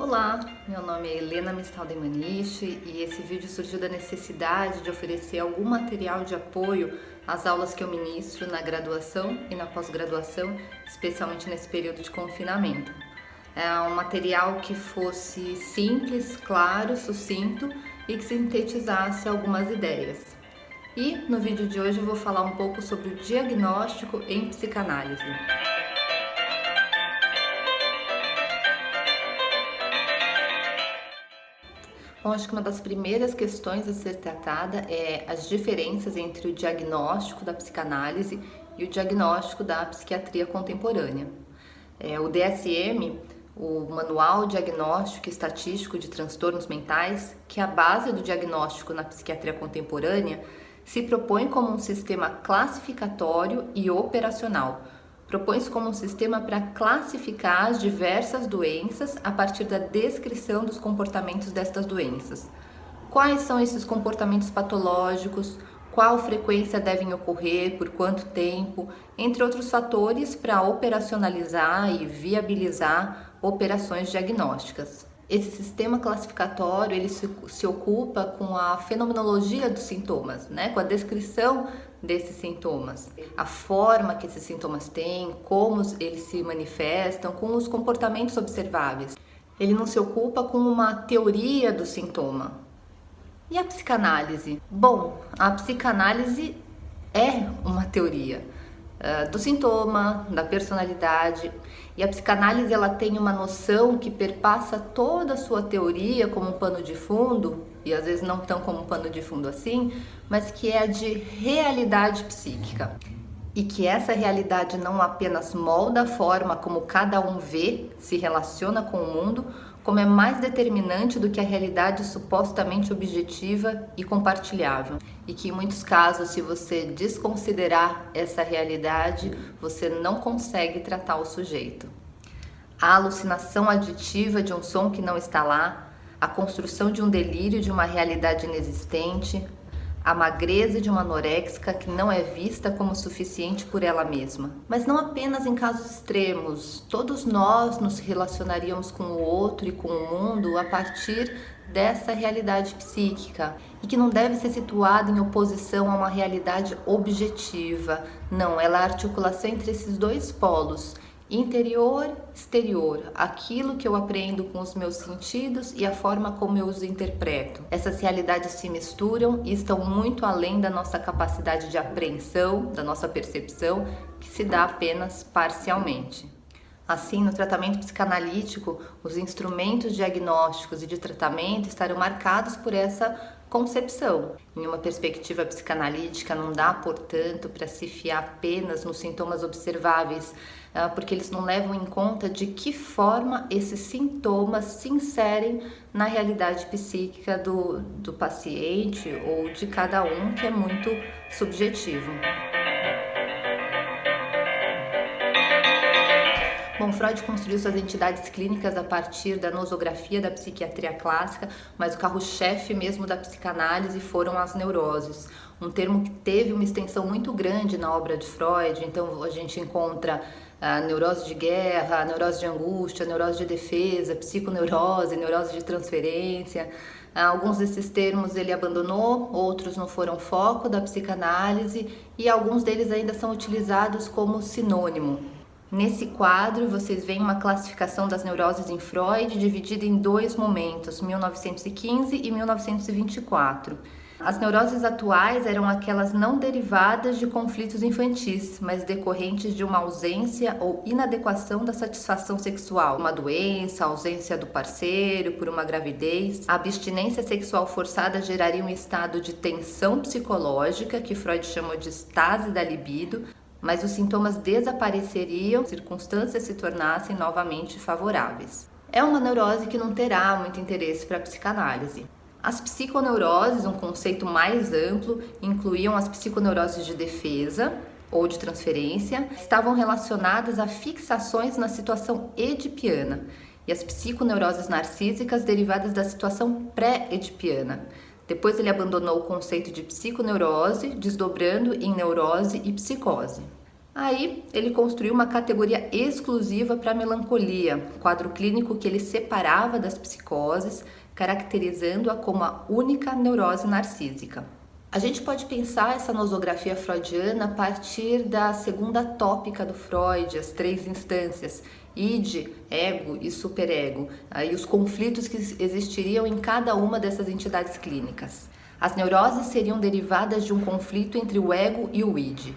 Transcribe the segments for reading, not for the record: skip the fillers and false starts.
Olá, meu nome é Helena Mistal Demaniche e esse vídeo surgiu da necessidade de oferecer algum material de apoio às aulas que eu ministro na graduação e na pós-graduação, especialmente nesse período de confinamento. É um material que fosse simples, claro, sucinto e que sintetizasse algumas ideias. E no vídeo de hoje eu vou falar um pouco sobre o diagnóstico em psicanálise. Bom, acho que uma das primeiras questões a ser tratada é as diferenças entre o diagnóstico da psicanálise e o diagnóstico da psiquiatria contemporânea. O DSM, o Manual Diagnóstico e Estatístico de Transtornos Mentais, que é a base do diagnóstico na psiquiatria contemporânea, se propõe como um sistema classificatório e operacional. Propõe-se como um sistema para classificar as diversas doenças a partir da descrição dos comportamentos destas doenças. Quais são esses comportamentos patológicos, qual frequência devem ocorrer, por quanto tempo, entre outros fatores para operacionalizar e viabilizar operações diagnósticas. Esse sistema classificatório ele se ocupa com a fenomenologia dos sintomas, com a descrição desses sintomas, a forma que esses sintomas têm, como eles se manifestam, com os comportamentos observáveis. Ele não se ocupa com uma teoria do sintoma. E a psicanálise? Bom, a psicanálise é uma teoria do sintoma, da personalidade, e a psicanálise ela tem uma noção que perpassa toda a sua teoria como um pano de fundo, e às vezes não tão como um pano de fundo assim, mas que é a de realidade psíquica. E que essa realidade não apenas molda a forma como cada um vê, se relaciona com o mundo, como é mais determinante do que a realidade supostamente objetiva e compartilhável. E que em muitos casos, se você desconsiderar essa realidade, você não consegue tratar o sujeito. A alucinação aditiva de um som que não está lá, a construção de um delírio de uma realidade inexistente, a magreza de uma anoréxica que não é vista como suficiente por ela mesma. Mas não apenas em casos extremos, todos nós nos relacionaríamos com o outro e com o mundo a partir dessa realidade psíquica e que não deve ser situada em oposição a uma realidade objetiva. Não, ela é a articulação entre esses dois polos, interior, exterior, aquilo que eu aprendo com os meus sentidos e a forma como eu os interpreto. Essas realidades se misturam e estão muito além da nossa capacidade de apreensão, da nossa percepção, que se dá apenas parcialmente. Assim, no tratamento psicanalítico, os instrumentos diagnósticos e de tratamento estarão marcados por essa concepção. Em uma perspectiva psicanalítica, não dá, portanto, para se fiar apenas nos sintomas observáveis, porque eles não levam em conta de que forma esses sintomas se inserem na realidade psíquica do paciente ou de cada um, que é muito subjetivo. Bom, Freud construiu suas entidades clínicas a partir da nosografia da psiquiatria clássica, mas o carro-chefe mesmo da psicanálise foram as neuroses, um termo que teve uma extensão muito grande na obra de Freud. Então a gente encontra a neurose de guerra, a neurose de angústia, a neurose de defesa, psiconeurose, neurose de transferência. Alguns desses termos ele abandonou, outros não foram foco da psicanálise e alguns deles ainda são utilizados como sinônimo. Nesse quadro, vocês veem uma classificação das neuroses em Freud dividida em dois momentos, 1915 e 1924. As neuroses atuais eram aquelas não derivadas de conflitos infantis, mas decorrentes de uma ausência ou inadequação da satisfação sexual, uma doença, a ausência do parceiro, por uma gravidez. A abstinência sexual forçada geraria um estado de tensão psicológica, que Freud chamou de estase da libido, mas os sintomas desapareceriam, circunstâncias se tornassem novamente favoráveis. É uma neurose que não terá muito interesse para a psicanálise. As psiconeuroses, um conceito mais amplo, incluíam as psiconeuroses de defesa ou de transferência, que estavam relacionadas a fixações na situação edipiana, e as psiconeuroses narcísicas derivadas da situação pré-edipiana. Depois ele abandonou o conceito de psiconeurose, desdobrando em neurose e psicose. Aí ele construiu uma categoria exclusiva para a melancolia, quadro clínico que ele separava das psicoses, caracterizando-a como a única neurose narcísica. A gente pode pensar essa nosografia freudiana a partir da segunda tópica do Freud, as três instâncias, id, ego e superego, e os conflitos que existiriam em cada uma dessas entidades clínicas. As neuroses seriam derivadas de um conflito entre o ego e o id.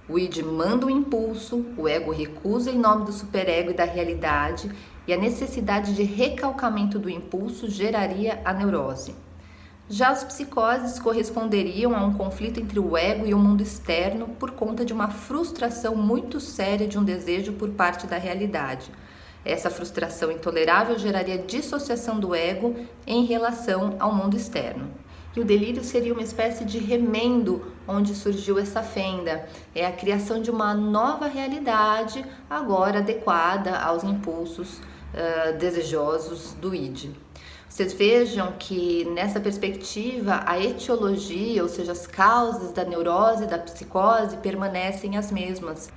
O id manda o impulso, o ego recusa em nome do superego e da realidade, e a necessidade de recalcamento do impulso geraria a neurose. Já as psicoses corresponderiam a um conflito entre o ego e o mundo externo por conta de uma frustração muito séria de um desejo por parte da realidade. Essa frustração intolerável geraria dissociação do ego em relação ao mundo externo. E o delírio seria uma espécie de remendo onde surgiu essa fenda. É a criação de uma nova realidade, agora adequada aos impulsos desejosos do id. Vocês vejam que nessa perspectiva a etiologia, ou seja, as causas da neurose e da psicose permanecem as mesmas.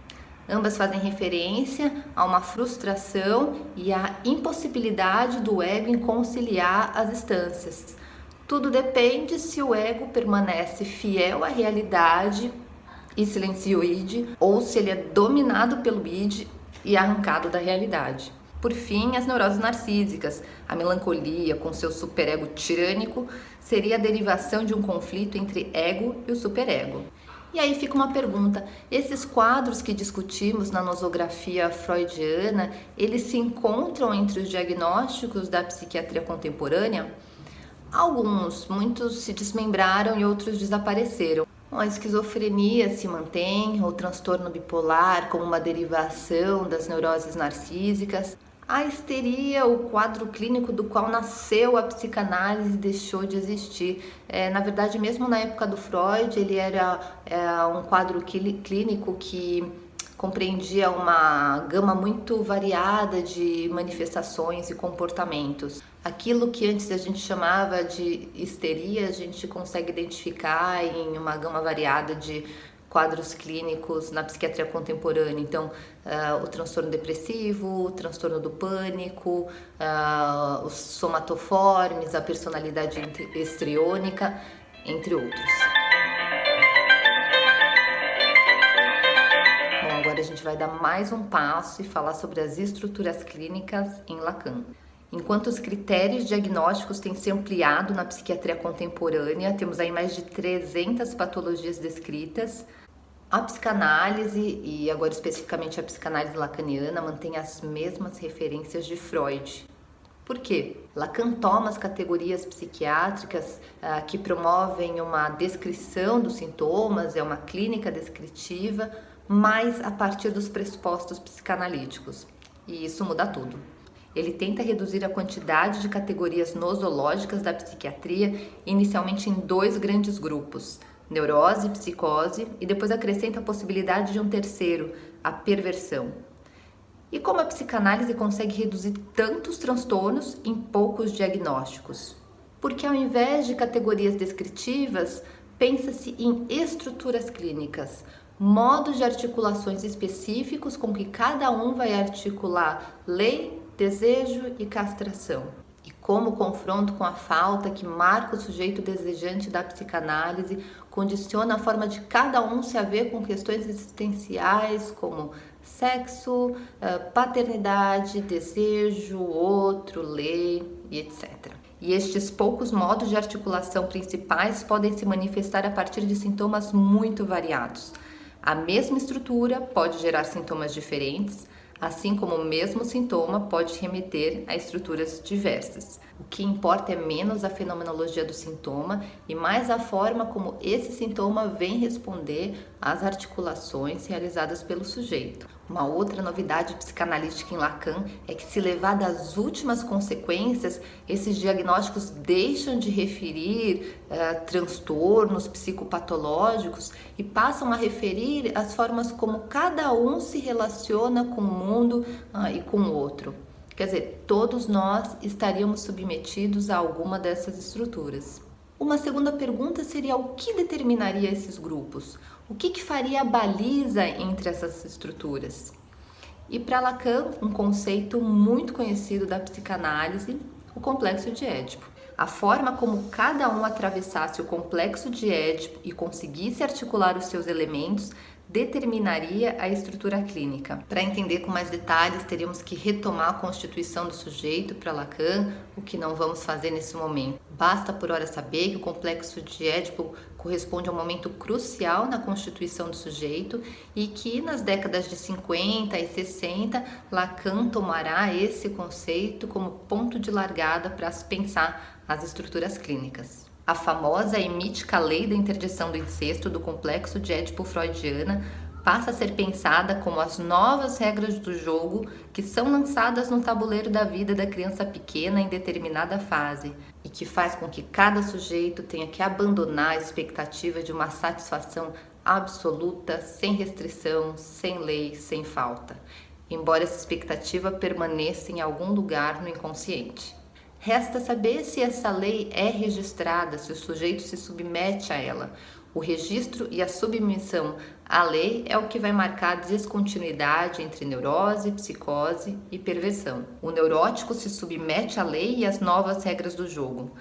Ambas fazem referência a uma frustração e à impossibilidade do ego em conciliar as instâncias. Tudo depende se o ego permanece fiel à realidade e silencia o id, ou se ele é dominado pelo id e arrancado da realidade. Por fim, as neuroses narcísicas. A melancolia, com seu superego tirânico, seria a derivação de um conflito entre ego e o superego. E aí fica uma pergunta: esses quadros que discutimos na nosografia freudiana, eles se encontram entre os diagnósticos da psiquiatria contemporânea? Muitos se desmembraram e outros desapareceram. A esquizofrenia se mantém, o transtorno bipolar como uma derivação das neuroses narcísicas. A histeria, o quadro clínico do qual nasceu a psicanálise, deixou de existir. Na verdade, mesmo na época do Freud, ele era um quadro clínico que compreendia uma gama muito variada de manifestações e comportamentos. Aquilo que antes a gente chamava de histeria, a gente consegue identificar em uma gama variada de quadros clínicos na psiquiatria contemporânea. Então, o transtorno depressivo, o transtorno do pânico, os somatoformes, a personalidade histriônica, entre outros. Bom, agora a gente vai dar mais um passo e falar sobre as estruturas clínicas em Lacan. Enquanto os critérios diagnósticos têm se ampliado na psiquiatria contemporânea, temos aí mais de 300 patologias descritas. A psicanálise, e agora especificamente a psicanálise lacaniana, mantém as mesmas referências de Freud. Por quê? Lacan toma as categorias psiquiátricas que promovem uma descrição dos sintomas, é uma clínica descritiva, mas a partir dos pressupostos psicanalíticos. E isso muda tudo. Ele tenta reduzir a quantidade de categorias nosológicas da psiquiatria, inicialmente em 2 grandes grupos: neurose e psicose, e depois acrescenta a possibilidade de um terceiro, a perversão. E como a psicanálise consegue reduzir tantos transtornos em poucos diagnósticos? Porque ao invés de categorias descritivas, pensa-se em estruturas clínicas, modos de articulações específicos com que cada um vai articular lei, desejo e castração. E como o confronto com a falta que marca o sujeito desejante da psicanálise condiciona a forma de cada um se haver com questões existenciais como sexo, paternidade, desejo, outro, lei e etc. E estes poucos modos de articulação principais podem se manifestar a partir de sintomas muito variados. A mesma estrutura pode gerar sintomas diferentes, assim como o mesmo sintoma pode remeter a estruturas diversas. O que importa é menos a fenomenologia do sintoma e mais a forma como esse sintoma vem responder às articulações realizadas pelo sujeito. Uma outra novidade psicanalítica em Lacan é que, se levada às últimas consequências, esses diagnósticos deixam de referir transtornos psicopatológicos e passam a referir as formas como cada um se relaciona com o mundo e com o outro. Quer dizer, todos nós estaríamos submetidos a alguma dessas estruturas. Uma segunda pergunta seria o que determinaria esses grupos? O que faria a baliza entre essas estruturas? E para Lacan, um conceito muito conhecido da psicanálise, o complexo de Édipo. A forma como cada um atravessasse o complexo de Édipo e conseguisse articular os seus elementos determinaria a estrutura clínica. Para entender com mais detalhes, teríamos que retomar a constituição do sujeito para Lacan, o que não vamos fazer nesse momento. Basta por hora saber que o complexo de Édipo corresponde a um momento crucial na constituição do sujeito e que nas décadas de 50 e 60, Lacan tomará esse conceito como ponto de largada para se pensar as estruturas clínicas. A famosa e mítica lei da interdição do incesto do complexo de Édipo freudiana passa a ser pensada como as novas regras do jogo que são lançadas no tabuleiro da vida da criança pequena em determinada fase e que faz com que cada sujeito tenha que abandonar a expectativa de uma satisfação absoluta, sem restrição, sem lei, sem falta, embora essa expectativa permaneça em algum lugar no inconsciente. Resta saber se essa lei é registrada, se o sujeito se submete a ela. O registro e a submissão à lei é o que vai marcar a descontinuidade entre neurose, psicose e perversão. O neurótico se submete à lei e às novas regras do jogo.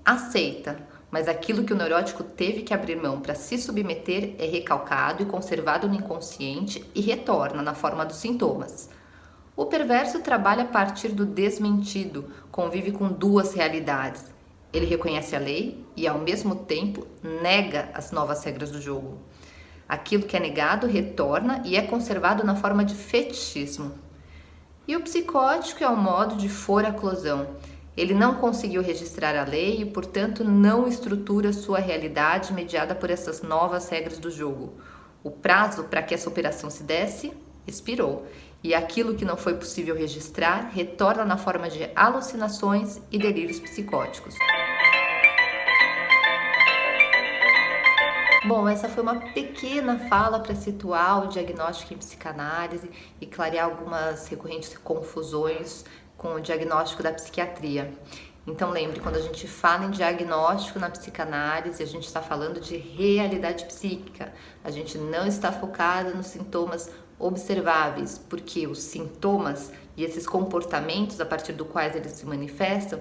Aceita, mas aquilo que o neurótico teve que abrir mão para se submeter é recalcado e conservado no inconsciente e retorna na forma dos sintomas. O perverso trabalha a partir do desmentido, convive com duas realidades. Ele reconhece a lei e, ao mesmo tempo, nega as novas regras do jogo. Aquilo que é negado retorna e é conservado na forma de fetichismo. E o psicótico é o modo de foraclosão. Ele não conseguiu registrar a lei e, portanto, não estrutura sua realidade mediada por essas novas regras do jogo. O prazo para que essa operação se desse expirou, e aquilo que não foi possível registrar retorna na forma de alucinações e delírios psicóticos. Bom, essa foi uma pequena fala para situar o diagnóstico em psicanálise e clarear algumas recorrentes confusões com o diagnóstico da psiquiatria. Então lembre, quando a gente fala em diagnóstico na psicanálise, a gente está falando de realidade psíquica. A gente não está focado nos sintomas observáveis, porque os sintomas e esses comportamentos a partir dos quais eles se manifestam,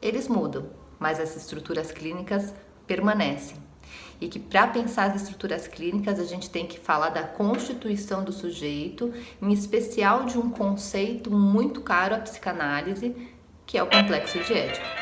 eles mudam, mas as estruturas clínicas permanecem. E que para pensar as estruturas clínicas a gente tem que falar da constituição do sujeito, em especial de um conceito muito caro à psicanálise, que é o complexo de Édipo.